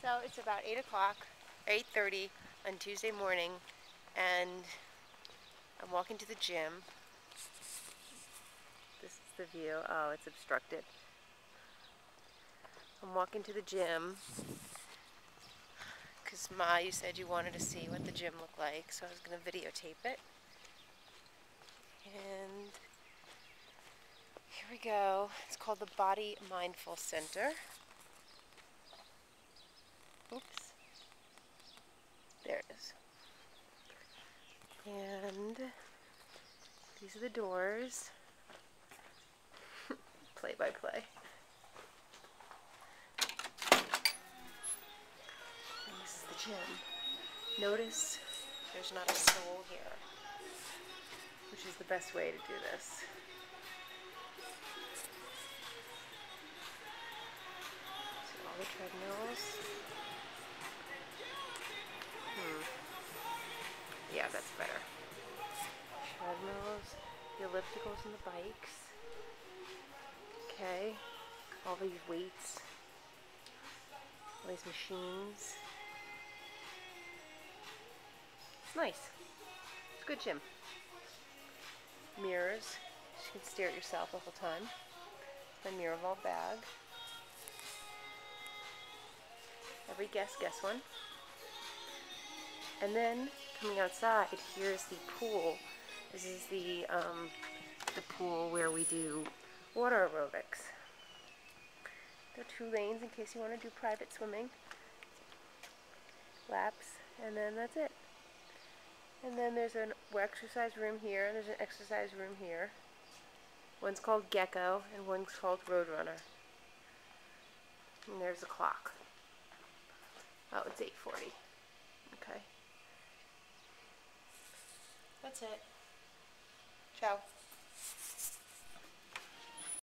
So it's about 8 o'clock, 8:30 on Tuesday morning, and I'm walking to the gym. This is the view. Oh, it's obstructed. I'm walking to the gym because Ma, you said you wanted to see what the gym looked like, so I was going to videotape it. And here we go. It's called the Body Mindful Center. Oops. There it is. And these are the doors. Play by play. And this is the gym. Notice there's not a soul here, which is the best way to do this. See all the treadmills. Yeah, that's better. Treadmills, the ellipticals and the bikes. Okay, all these weights, all these machines. It's nice. It's a good gym. Mirrors, you can stare at yourself the whole time. My Miraval bag. Every guess one. And then coming outside, here's the pool. This is the pool where we do water aerobics. There are 2 lanes in case you want to do private swimming. Laps, and then that's it. And then there's an exercise room here, and there's an exercise room here. One's called Gecko, and one's called Roadrunner. And there's a clock. Oh, it's 8:40. Okay. That's it. Ciao.